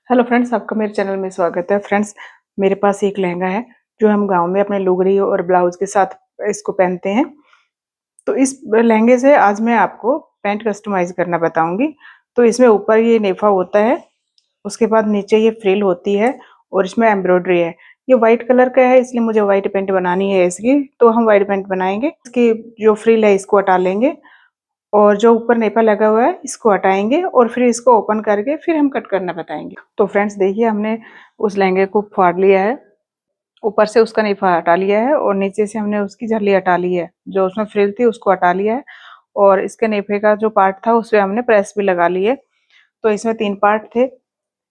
Hello friends, आपका मेरे channel में स्वागत है। फ्रेंड्स, मेरे पास एक लहंगा है जो हम गांव में अपने लुगड़ी और ब्लाउज के साथ इसको पहनते हैं। तो इस लहंगे से आज मैं आपको पैंट कस्टमाइज करना बताऊंगी। तो इसमें ऊपर ये नेफा होता है, उसके बाद नीचे ये फ्रिल होती है और इसमें एम्ब्रॉयडरी है। ये व्हाइट कलर का है, इसलिए मुझे व्हाइट पैंट बनानी है इसकी, तो हम व्हाइट पैंट बनाएंगे। इसकी जो फ्रिल है इसको हटा लेंगे और जो ऊपर नेपा लगा हुआ है इसको हटाएंगे और फिर इसको ओपन करके फिर हम कट करना बताएंगे। तो फ्रेंड्स देखिए, हमने उस लहंगे को फाड़ लिया है, ऊपर से उसका नेफा हटा लिया है और नीचे से हमने उसकी झल्ली हटा ली है, जो उसमें फ्रिल थी उसको हटा लिया है। और इसके नेफे का जो पार्ट था उस पर हमने प्रेस भी लगा ली है। तो इसमें 3 पार्ट थे,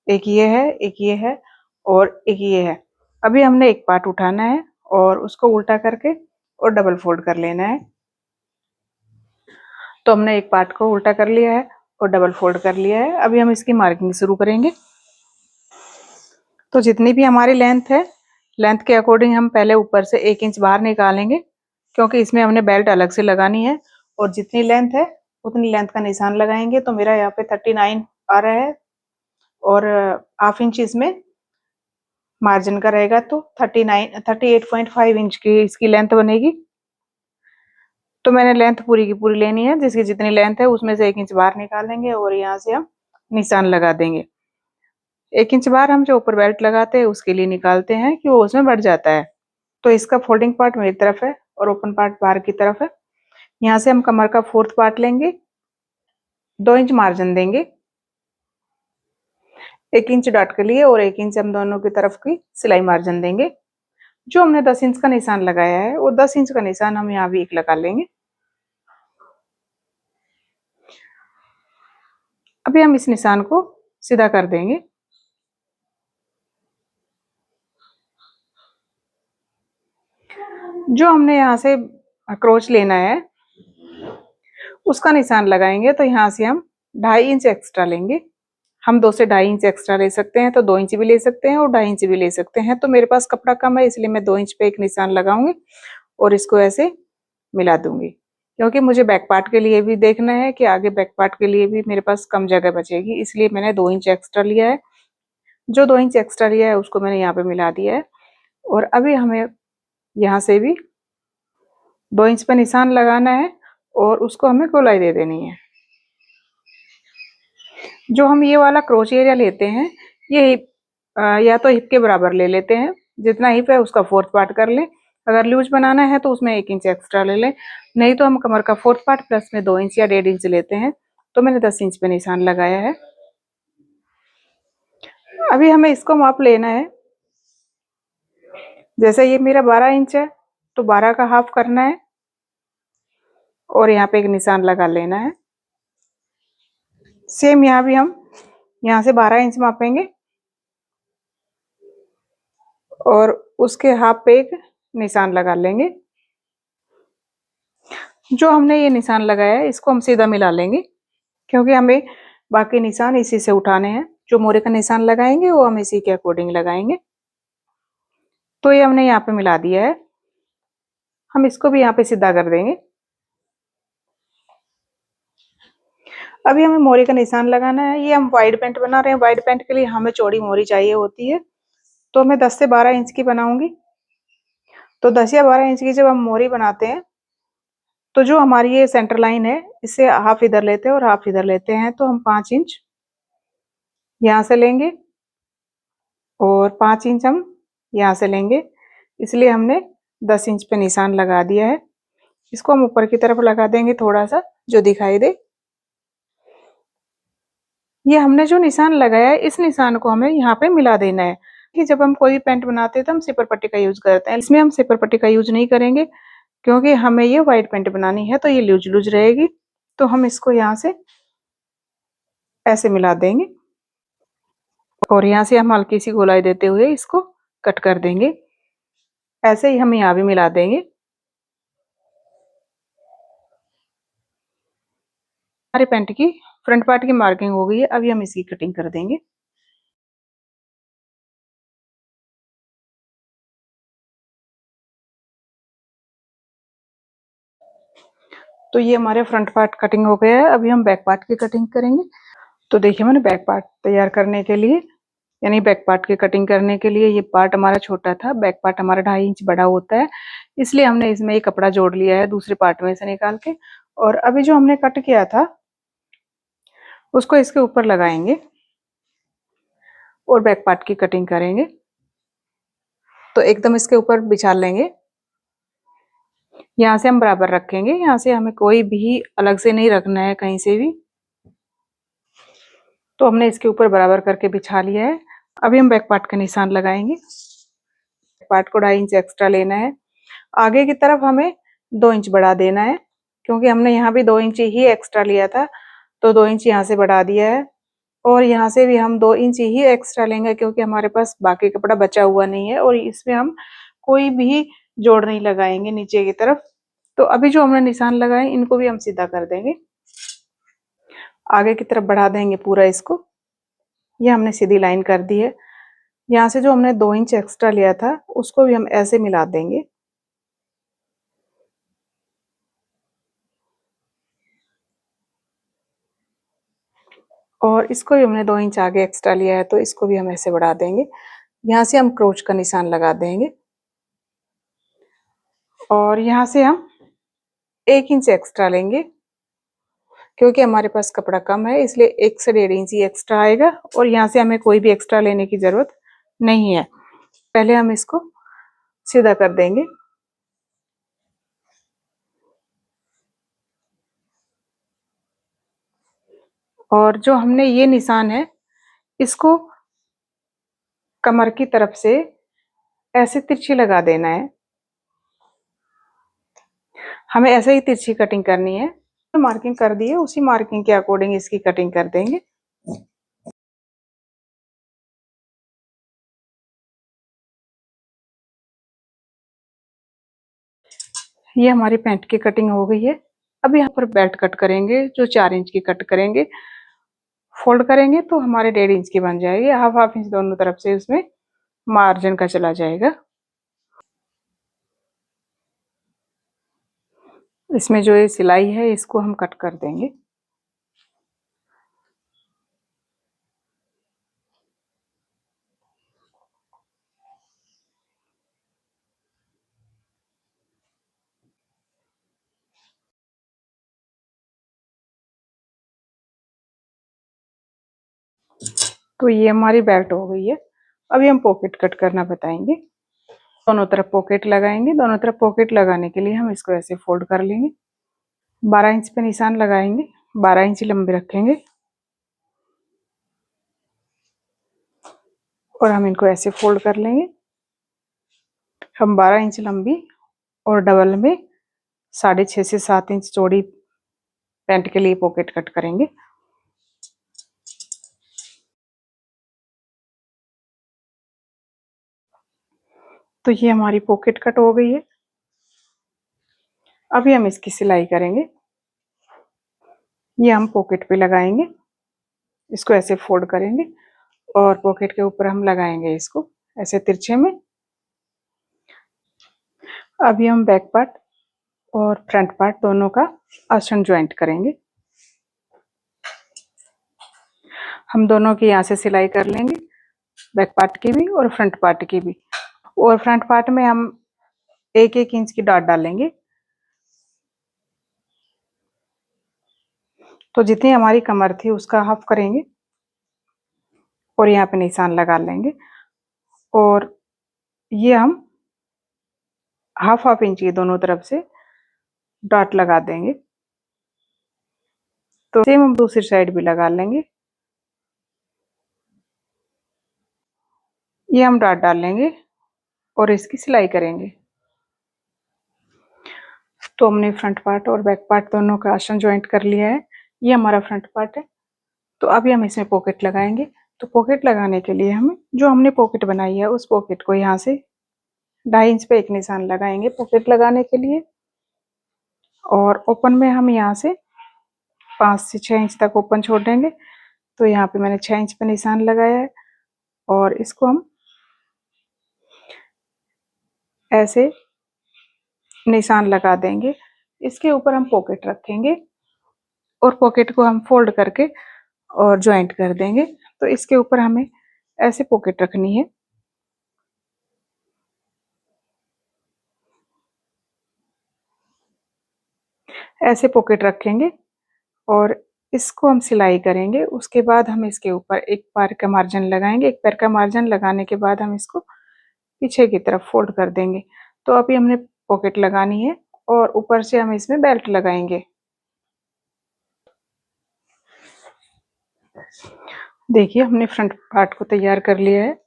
एक ये है, एक ये है और एक ये है। अभी हमने एक पार्ट उठाना है और उसको उल्टा करके और डबल फोल्ड कर लेना है। तो हमने एक पार्ट को उल्टा कर लिया है और डबल फोल्ड कर लिया है। अभी हम इसकी मार्किंग शुरू करेंगे। तो जितनी भी हमारी लेंथ है, लेंथ के अकॉर्डिंग हम पहले ऊपर से 1 इंच बाहर निकालेंगे, क्योंकि इसमें हमने बेल्ट अलग से लगानी है। और जितनी लेंथ है उतनी लेंथ का निशान लगाएंगे। तो मेरा यहाँ पे 39 आ रहा है और हाफ इंच इसमें मार्जिन का रहेगा, तो 38.5 इंच की इसकी लेंथ बनेगी। तो मैंने लेंथ पूरी की पूरी लेनी है, जिसकी जितनी लेंथ है उसमें से 1 इंच बाहर निकालेंगे और यहाँ से हम निशान लगा देंगे। 1 इंच बाहर हम जो ऊपर बेल्ट लगाते हैं उसके लिए निकालते हैं कि वो उसमें बढ़ जाता है। तो इसका फोल्डिंग पार्ट मेरी तरफ है और ओपन पार्ट बाहर की तरफ है। यहाँ से हम कमर का 4th पार्ट लेंगे, 2 इंच मार्जिन देंगे, 1 इंच डॉट के लिए और 1 इंच हम दोनों की तरफ की सिलाई मार्जिन देंगे। जो हमने 10 इंच का निशान लगाया है वो 10 इंच का निशान हम यहाँ भी एक लगा लेंगे। अभी हम इस निशान को सीधा कर देंगे। जो हमने यहाँ से क्रोच लेना है उसका निशान लगाएंगे। तो यहाँ से हम 2.5 इंच एक्स्ट्रा लेंगे। हम 2 से 2.5 इंच एक्स्ट्रा ले सकते हैं, तो 2 इंच भी ले सकते हैं और 2.5 इंच भी ले सकते हैं। तो मेरे पास कपड़ा कम है, इसलिए मैं 2 इंच पे एक निशान लगाऊंगी और इसको ऐसे मिला दूंगी, क्योंकि मुझे बैक पार्ट के लिए भी देखना है कि आगे बैक पार्ट के लिए भी मेरे पास कम जगह बचेगी, इसलिए मैंने 2 इंच एक्स्ट्रा लिया है। जो 2 इंच एक्स्ट्रा लिया है उसको मैंने यहाँ पे मिला दिया है। और अभी हमें यहाँ से भी 2 इंच पे निशान लगाना है और उसको हमें गोलाई दे देनी है। जो हम ये वाला क्रोच एरिया लेते हैं, ये हिप या तो हिप के बराबर ले लेते हैं, जितना हिप है उसका 4th पार्ट कर लें। अगर लूज बनाना है तो उसमें 1 इंच एक्स्ट्रा ले लें, नहीं तो हम कमर का 4th पार्ट प्लस में 2 इंच या 1.5 इंच लेते हैं। तो मैंने 10 इंच पे निशान लगाया है। अभी हमें इसको माप लेना है। जैसे ये मेरा 12 इंच है तो 12 का हाफ करना है और यहाँ पे एक निशान लगा लेना है। सेम यहाँ भी हम यहाँ से 12 इंच मापेंगे और उसके हाफ पे एक निशान लगा लेंगे। जो हमने ये निशान लगाया है इसको हम सीधा मिला लेंगे, क्योंकि हमें बाकी निशान इसी से उठाने हैं। जो मोरे का निशान लगाएंगे वो हम इसी के अकॉर्डिंग लगाएंगे। तो ये हमने यहाँ पे मिला दिया है। हम इसको भी यहाँ पे सीधा कर देंगे। अभी हमें मोरी का निशान लगाना है। ये हम वाइड पैंट बना रहे हैं, वाइड पैंट के लिए हमें चौड़ी मोरी चाहिए होती है। तो मैं 10 से 12 इंच की बनाऊंगी। तो 10 या 12 इंच की जब हम मोरी बनाते हैं तो जो हमारी ये सेंटर लाइन है इससे हाफ इधर लेते हैं और हाफ इधर लेते हैं। तो हम 5 इंच यहाँ से लेंगे और 5 इंच हम यहाँ से लेंगे, इसलिए हमने 10 इंच पे निशान लगा दिया है। इसको हम ऊपर की तरफ लगा देंगे थोड़ा सा, जो दिखाई दे। ये हमने जो निशान लगाया है इस निशान को हमें यहाँ पे मिला देना है। कि जब हम कोई पैंट बनाते हैं तो हम सिपर पट्टी का यूज करते हैं, इसमें हम सिपर पट्टी का यूज नहीं करेंगे, क्योंकि हमें ये वाइट पैंट बनानी है तो ये लूज लूज रहेगी। तो हम इसको यहाँ से ऐसे मिला देंगे और यहाँ से हम हल्की सी गोलाई देते हुए इसको कट कर देंगे। ऐसे ही हम यहाँ भी मिला देंगे। हमारे पैंट की फ्रंट पार्ट की मार्किंग हो गई है। अभी हम इसकी कटिंग कर देंगे। तो ये हमारे फ्रंट पार्ट कटिंग हो गया है। अभी हम बैक पार्ट की कटिंग करेंगे। तो देखिए, मैंने बैक पार्ट तैयार करने के लिए यानी बैक पार्ट की कटिंग करने के लिए। ये पार्ट हमारा छोटा था, बैक पार्ट हमारा 2.5 इंच बड़ा होता है, इसलिए हमने इसमें ये कपड़ा जोड़ लिया है दूसरे पार्ट में से निकाल के। और अभी जो हमने कट किया था उसको इसके ऊपर लगाएंगे और बैक पार्ट की कटिंग करेंगे। तो एकदम इसके ऊपर बिछा लेंगे, यहाँ से हम बराबर रखेंगे, यहाँ से हमें कोई भी अलग से नहीं रखना है कहीं से भी। तो हमने इसके ऊपर बराबर करके बिछा लिया है। अभी हम बैक पार्ट का निशान लगाएंगे। पार्ट को 2.5 इंच एक्स्ट्रा लेना है। आगे की तरफ हमें 2 इंच बढ़ा देना है, क्योंकि हमने यहाँ भी 2 इंच ही एक्स्ट्रा लिया था, तो 2 इंच यहाँ से बढ़ा दिया है। और यहाँ से भी हम 2 इंच ही एक्स्ट्रा लेंगे, क्योंकि हमारे पास बाकी कपड़ा बचा हुआ नहीं है और इसमें हम कोई भी जोड़ नहीं लगाएंगे नीचे की तरफ। तो अभी जो हमने निशान लगाए इनको भी हम सीधा कर देंगे, आगे की तरफ बढ़ा देंगे पूरा इसको। ये हमने सीधी लाइन कर दी है। यहाँ से जो हमने 2 इंच एक्स्ट्रा लिया था उसको भी हम ऐसे मिला देंगे। और इसको भी हमने 2 इंच आगे एक्स्ट्रा लिया है, तो इसको भी हम ऐसे बढ़ा देंगे। यहाँ से हम क्रोच का निशान लगा देंगे और यहाँ से हम 1 इंच एक्स्ट्रा लेंगे, क्योंकि हमारे पास कपड़ा कम है, इसलिए 1 से 1.5 इंच ही एक्स्ट्रा आएगा। और यहाँ से हमें कोई भी एक्स्ट्रा लेने की जरूरत नहीं है। पहले हम इसको सीधा कर देंगे। और जो हमने ये निशान है इसको कमर की तरफ से ऐसे तिरछी लगा देना है। हमें ऐसे ही तिरछी कटिंग करनी है। मार्किंग कर दी है, उसी मार्किंग के अकॉर्डिंग इसकी कटिंग कर देंगे। ये हमारी पैंट की कटिंग हो गई है। अब यहाँ पर बेल्ट कट करेंगे, जो 4 इंच की कट करेंगे। फोल्ड करेंगे तो हमारे 1.5 इंच की बन जाएगी। हाफ हाफ इंच दोनों तरफ से उसमें मार्जिन का चला जाएगा। इसमें जो ये सिलाई है इसको हम कट कर देंगे। तो ये हमारी बेल्ट हो गई है। अभी हम पॉकेट कट करना बताएंगे। दोनों तरफ पॉकेट लगाएंगे। दोनों तरफ पॉकेट लगाने के लिए हम इसको ऐसे फोल्ड कर लेंगे। 12 इंच पे निशान लगाएंगे, 12 इंच लंबे रखेंगे और हम इनको ऐसे फोल्ड कर लेंगे। हम 12 इंच लंबी और डबल में 6.5 से 7 इंच चौड़ी पैंट के लिए पॉकेट कट करेंगे। तो ये हमारी पॉकेट कट हो गई है। अभी हम इसकी सिलाई करेंगे। ये हम पॉकेट पे लगाएंगे, इसको ऐसे फोल्ड करेंगे और पॉकेट के ऊपर हम लगाएंगे इसको ऐसे तिरछे में। अभी हम बैक पार्ट और फ्रंट पार्ट दोनों का आसन ज्वाइंट करेंगे। हम दोनों की यहाँ से सिलाई कर लेंगे, बैक पार्ट की भी और फ्रंट पार्ट की भी। और फ्रंट पार्ट में हम 1-1 इंच की डॉट डालेंगे। तो जितनी हमारी कमर थी उसका हाफ करेंगे और यहाँ पे निशान लगा लेंगे। और ये हम हाफ हाफ इंच की दोनों तरफ से डॉट लगा देंगे। तो सेम हम दूसरी साइड भी लगा लेंगे। ये हम डॉट डाल लेंगे और इसकी सिलाई करेंगे। तो हमने फ्रंट पार्ट और बैक पार्ट दोनों का आसन ज्वाइंट कर लिया है। ये हमारा फ्रंट पार्ट है। तो अभी हम इसमें पॉकेट लगाएंगे। तो पॉकेट लगाने के लिए हमें जो हमने पॉकेट बनाई है उस पॉकेट को यहाँ से 2.5 इंच पे एक निशान लगाएंगे पॉकेट लगाने के लिए। और ओपन में हम यहाँ से 5 से 6 इंच तक ओपन छोड़ देंगे। तो यहाँ पे मैंने 6 इंच पे निशान लगाया है और इसको हम ऐसे निशान लगा देंगे। इसके ऊपर हम पॉकेट रखेंगे और पॉकेट को हम फोल्ड करके और ज्वाइंट कर देंगे। तो इसके ऊपर हमें ऐसे पॉकेट रखनी है। ऐसे पॉकेट रखेंगे और इसको हम सिलाई करेंगे। उसके बाद हम इसके ऊपर एक पैर का मार्जिन लगाएंगे। एक पैर का मार्जिन लगाने के बाद हम इसको पीछे की तरफ फोल्ड कर देंगे। तो अभी हमने पॉकेट लगानी है और ऊपर से हम इसमें बेल्ट लगाएंगे। देखिए हमने फ्रंट पार्ट को तैयार कर लिया है।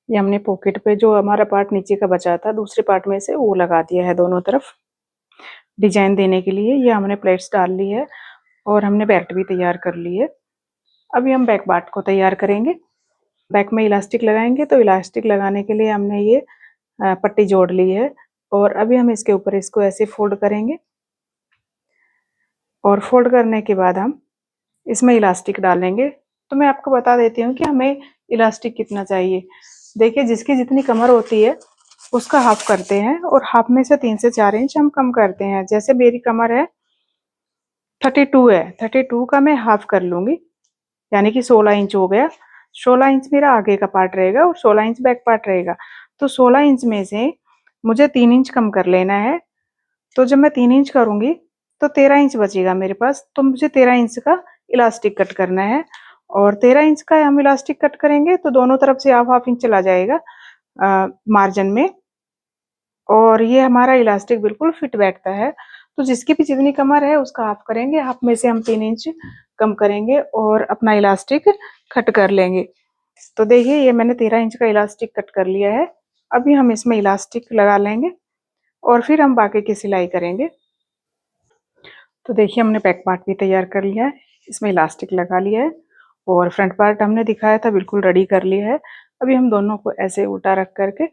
ये हमने पॉकेट पे जो हमारा पार्ट नीचे का बचा था दूसरे पार्ट में से वो लगा दिया है दोनों तरफ डिजाइन देने के लिए। ये हमने प्लेट्स डाल ली है और हमने बेल्ट भी तैयार कर ली है। अभी हम बैक पार्ट को तैयार करेंगे। बैक में इलास्टिक लगाएंगे। तो इलास्टिक लगाने के लिए हमने ये पट्टी जोड़ ली है और अभी हम इसके ऊपर इसको ऐसे फोल्ड करेंगे और फोल्ड करने के बाद हम इसमें इलास्टिक डालेंगे। तो मैं आपको बता देती हूँ कि हमें इलास्टिक कितना चाहिए। देखिए जिसकी जितनी कमर होती है उसका हाफ करते हैं और हाफ में से 3 से 4 इंच हम कम करते हैं। जैसे मेरी कमर है 32 है, 32 का मैं हाफ कर लूंगी, यानी कि 16 इंच हो गया। 16 इंच मेरा आगे का पार्ट रहेगा और 16 इंच बैक पार्ट रहेगा। तो 16 इंच में से मुझे 3 इंच कम कर लेना है। तो जब मैं 3 इंच करूंगी तो 13 इंच बचेगा मेरे पास। तो मुझे 13 इंच का इलास्टिक कट करना है और 13 इंच का हम इलास्टिक कट करेंगे तो दोनों तरफ से हाफ इंच चला जाएगा मार्जिन में और ये हमारा इलास्टिक बिल्कुल फिट बैठता है। तो जिसकी भी जितनी कमर है उसका हाफ करेंगे, हाफ में से हम 3 इंच कम करेंगे और अपना इलास्टिक कट कर लेंगे। तो देखिए ये मैंने 13 इंच का इलास्टिक कट कर लिया है। अभी हम इसमें इलास्टिक लगा लेंगे और फिर हम बाकी की सिलाई करेंगे। तो देखिए हमने बैक पार्ट भी तैयार कर लिया है, इसमें इलास्टिक लगा लिया है और फ्रंट पार्ट हमने दिखाया था बिल्कुल रेडी कर लिया है। अभी हम दोनों को ऐसे उल्टा रख करके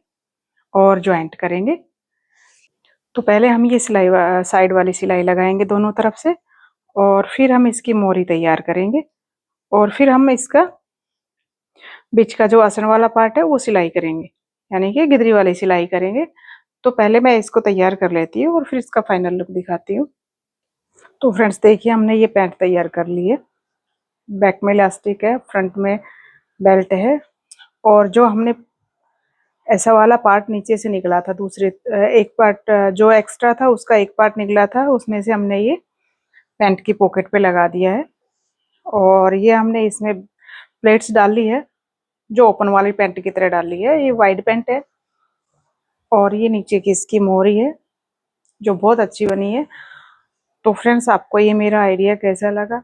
और ज्वाइंट करेंगे। तो पहले हम ये सिलाई साइड वाली सिलाई लगाएंगे दोनों तरफ से और फिर हम इसकी मोरी तैयार करेंगे और फिर हम इसका बीच का जो आसन वाला पार्ट है वो सिलाई करेंगे, यानी कि गिदरी वाली सिलाई करेंगे। तो पहले मैं इसको तैयार कर लेती हूँ और फिर इसका फाइनल लुक दिखाती हूँ। तो फ्रेंड्स देखिए हमने ये पैंट तैयार कर ली है। बैक में इलास्टिक है, फ्रंट में बेल्ट है और जो हमने ऐसा वाला पार्ट नीचे से निकला था दूसरे एक पार्ट जो एक्स्ट्रा था उसका एक पार्ट निकला था, उसमें से हमने ये पैंट की पॉकेट पे लगा दिया है और ये हमने इसमें प्लेट्स डाल ली है जो ओपन वाली पैंट की तरह डाल ली है। ये वाइड पैंट है और ये नीचे की इसकी मोहरी है जो बहुत अच्छी बनी है। तो फ्रेंड्स आपको ये मेरा आइडिया कैसा लगा?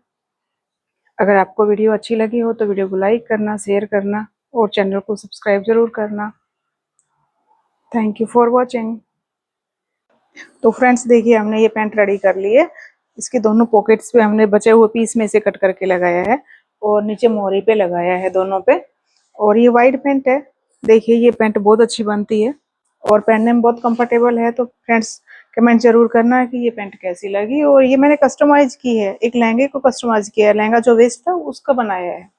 अगर आपको वीडियो अच्छी लगी हो तो वीडियो को लाइक करना, शेयर करना और चैनल को सब्सक्राइब जरूर करना। Thank you for watching. तो फ्रेंड्स देखिए हमने ये पैंट रेडी कर ली है। इसके दोनों पॉकेट्स पे हमने बचे हुए पीस में से कट करके लगाया है और नीचे मोहरी पे लगाया है दोनों पे। और ये वाइड पैंट है। देखिए ये पैंट बहुत अच्छी बनती है और पहनने में बहुत कंफर्टेबल है। तो फ्रेंड्स कमेंट जरूर करना कि ये पैंट कैसी लगी। और ये मैंने कस्टमाइज की है, एक लहंगे को कस्टमाइज किया है, लहंगा जो वेस्ट था उसका बनाया है।